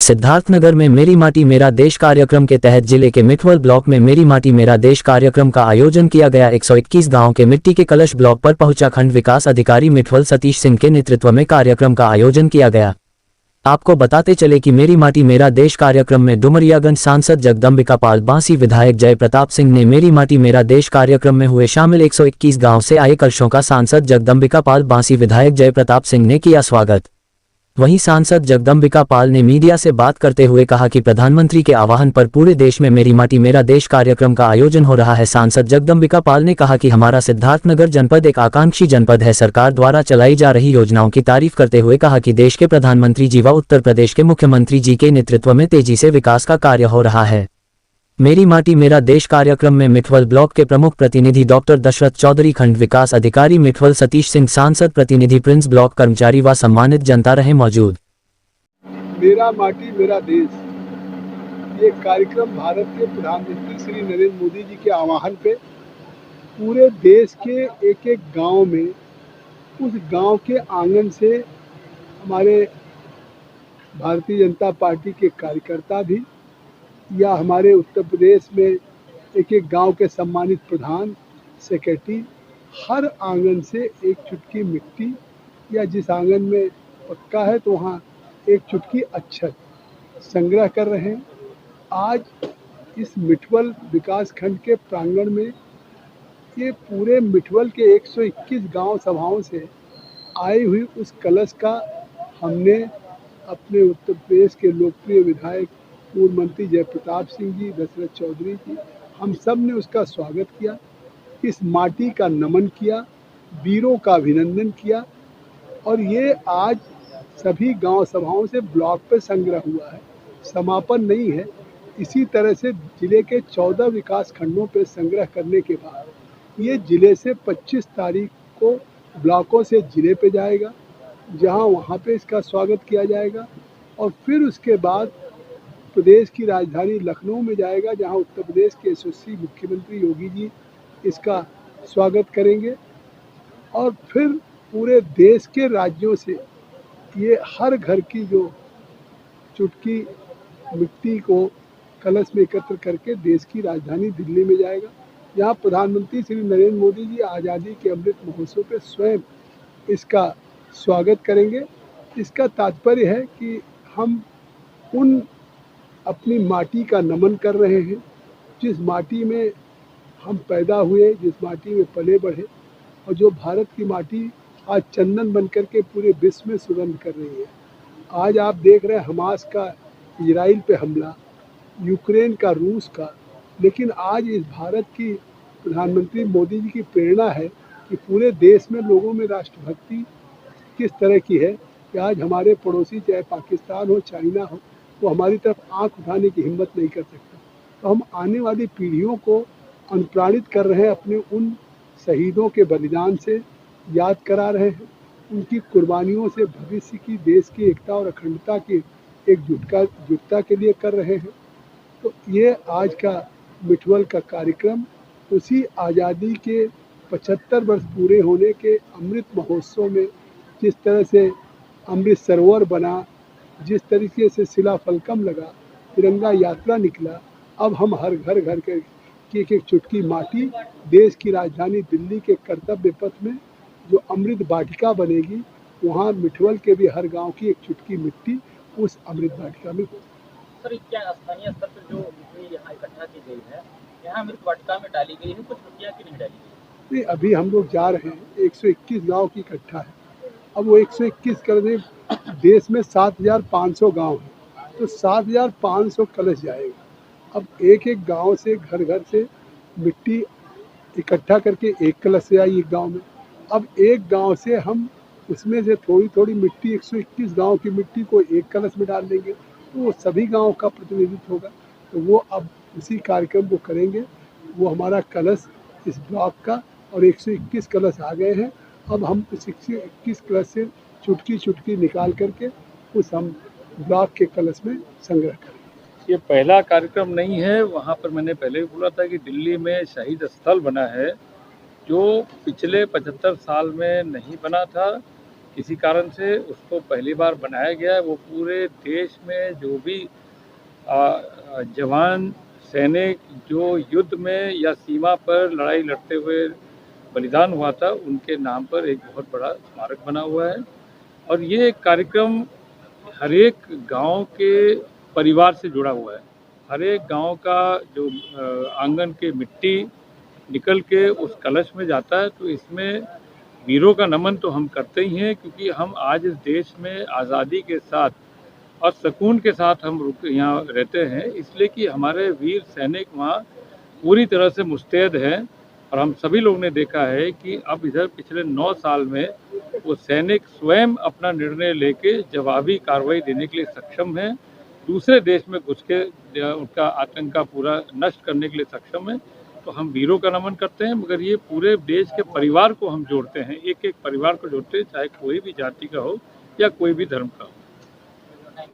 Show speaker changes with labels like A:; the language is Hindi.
A: सिद्धार्थनगर में मेरी माटी मेरा देश कार्यक्रम के तहत जिले के मिठवल ब्लॉक में मेरी माटी मेरा देश कार्यक्रम का आयोजन किया गया। 121 गांव के मिट्टी के कलश ब्लॉक पर पहुंचा खंड विकास अधिकारी मिठवल सतीश सिंह के नेतृत्व में कार्यक्रम का आयोजन किया गया। आपको बताते चले कि मेरी माटी मेरा देश कार्यक्रम में डुमरियागंज सांसद जगदम्बिका पाल बांसी, विधायक जय प्रताप सिंह ने मेरी माटी मेरा देश कार्यक्रम में हुए शामिल 121 गांव से आए कलशों का सांसद जगदम्बिका पाल बांसी, विधायक जय प्रताप सिंह ने किया स्वागत। वहीं सांसद जगदम्बिका पाल ने मीडिया से बात करते हुए कहा कि प्रधानमंत्री के आह्वान पर पूरे देश में मेरी माटी मेरा देश कार्यक्रम का आयोजन हो रहा है। सांसद जगदम्बिका पाल ने कहा कि हमारा सिद्धार्थनगर जनपद एक आकांक्षी जनपद है। सरकार द्वारा चलाई जा रही योजनाओं की तारीफ करते हुए कहा कि देश के प्रधानमंत्री जी व उत्तर प्रदेश के मुख्यमंत्री जी के नेतृत्व में तेजी से विकास का कार्य हो रहा है। मेरी माटी मेरा देश कार्यक्रम में मिठवल ब्लॉक के प्रमुख प्रतिनिधि डॉक्टर दशरथ चौधरी, खंड विकास अधिकारी मिठवल सतीश सिंह, सांसद प्रतिनिधि प्रिंस, ब्लॉक कर्मचारी व सम्मानित जनता रहे मौजूद।
B: मेरा माटी मेरा देश ये कार्यक्रम भारत के प्रधानमंत्री श्री नरेंद्र मोदी जी के आह्वान पे पूरे देश के एक एक गांव में, उस गांव के आंगन से हमारे भारतीय जनता पार्टी के कार्यकर्ता भी, या हमारे उत्तर प्रदेश में एक एक गांव के सम्मानित प्रधान, सेक्रेटरी, हर आंगन से एक चुटकी मिट्टी, या जिस आंगन में पक्का है तो वहाँ एक चुटकी अक्षत संग्रह कर रहे हैं। आज इस मिठवल विकास खंड के प्रांगण में ये पूरे मिठवल के 121 गांव सभाओं से आई हुई उस कलश का हमने अपने उत्तर प्रदेश के लोकप्रिय विधायक पूर्व मंत्री जय प्रताप सिंह जी, दशरथ चौधरी जी, हम सब ने उसका स्वागत किया, इस माटी का नमन किया, वीरों का अभिनंदन किया। और ये आज सभी गांव सभाओं से ब्लॉक पे संग्रह हुआ है, समापन नहीं है। इसी तरह से जिले के 14 विकास खंडों पे संग्रह करने के बाद ये जिले से 25 तारीख को ब्लॉकों से जिले पे जाएगा, जहां वहां पे इसका स्वागत किया जाएगा। और फिर उसके बाद प्रदेश की राजधानी लखनऊ में जाएगा, जहां उत्तर प्रदेश के यशस्वी मुख्यमंत्री योगी जी इसका स्वागत करेंगे। और फिर पूरे देश के राज्यों से ये हर घर की जो चुटकी मिट्टी को कलश में एकत्र करके देश की राजधानी दिल्ली में जाएगा, जहां प्रधानमंत्री श्री नरेंद्र मोदी जी आज़ादी के अमृत महोत्सव पे स्वयं इसका स्वागत करेंगे। इसका तात्पर्य है कि हम उन अपनी माटी का नमन कर रहे हैं, जिस माटी में हम पैदा हुए, जिस माटी में पले बढ़े, और जो भारत की माटी आज चंदन बन करके पूरे विश्व में सुगंध कर रही है। आज आप देख रहे हैं हमास का इजराइल पे हमला, यूक्रेन का रूस का, लेकिन आज इस भारत की प्रधानमंत्री मोदी जी की प्रेरणा है कि पूरे देश में लोगों में राष्ट्रभक्ति किस तरह की है कि आज हमारे पड़ोसी, चाहे पाकिस्तान हो, चाइना हो, वो हमारी तरफ आंख उठाने की हिम्मत नहीं कर सकता। तो हम आने वाली पीढ़ियों को अनुप्राणित कर रहे हैं, अपने उन शहीदों के बलिदान से याद करा रहे हैं, उनकी कुर्बानियों से भविष्य की देश की एकता और अखंडता की एकजुटता के लिए कर रहे हैं। तो ये आज का मिठवल का कार्यक्रम उसी आज़ादी के 75 वर्ष पूरे होने के अमृत महोत्सव में जिस तरह से अमृत सरोवर बना, जिस तरीके से शिला फलकम लगा, तिरंगा यात्रा निकला, अब हम हर घर की एक चुटकी माटी देश की राजधानी दिल्ली के कर्तव्य पथ में जो अमृत वाटिका बनेगी, वहाँ मिठवल के भी हर गांव की एक चुटकी मिट्टी उस अमृत वाटिका में हो।
C: सर, क्या स्थानीय स्तर पर जो मिट्टी यहाँ इकट्ठा की गई है, यहाँ अमृत वाटिका में डाली गई है, कुछ मिट्टियाँ की नहीं डाली गई?
B: नहीं, अभी हम लोग जा रहे हैं, 121 गाँव की इकट्ठा है। अब वो 121 करने, देश में 7,500 गाँव हैं, तो 7,500 कलश जाएगा। अब एक एक गांव से, घर से मिट्टी इकट्ठा करके एक कलश से आई एक गांव में। अब एक गांव से हम उसमें से थोड़ी थोड़ी मिट्टी, 121 गांव की मिट्टी को एक कलश में डाल देंगे, तो वो सभी गांव का प्रतिनिधित्व होगा। तो वो अब उसी कार्यक्रम को करेंगे। वो हमारा कलश इस ब्लॉक का, और 121 कलश आ गए हैं। अब हम उस 121 कलश से चुटकी निकाल करके उस हम ब्लॉक के कलश में संग्रह करें।
D: ये पहला कार्यक्रम नहीं है। वहाँ पर मैंने पहले भी बोला था कि दिल्ली में शहीद स्थल बना है, जो पिछले 75 साल में नहीं बना था। इसी कारण से उसको पहली बार बनाया गया है। वो पूरे देश में जो भी जवान सैनिक जो युद्ध में या सीमा पर लड़ाई लड़ते हुए बलिदान हुआ था, उनके नाम पर एक बहुत बड़ा स्मारक बना हुआ है। और ये कार्यक्रम हर एक गांव के परिवार से जुड़ा हुआ है। हर एक गांव का जो आंगन के मिट्टी निकल के उस कलश में जाता है। तो इसमें वीरों का नमन तो हम करते ही हैं, क्योंकि हम आज इस देश में आज़ादी के साथ और सुकून के साथ हम यहाँ रहते हैं, इसलिए कि हमारे वीर सैनिक वहाँ पूरी तरह से मुस्तैद हैं। और हम सभी लोग ने देखा है कि अब इधर पिछले 9 साल में वो सैनिक स्वयं अपना निर्णय लेके जवाबी कार्रवाई देने के लिए सक्षम हैं। दूसरे देश में घुस के उनका आतंक का पूरा नष्ट करने के लिए सक्षम है। तो हम वीरों का नमन करते हैं, मगर ये पूरे देश के परिवार को हम जोड़ते हैं, एक एक परिवार को जोड़ते हैं, चाहे कोई भी जाति का हो या कोई भी धर्म का हो।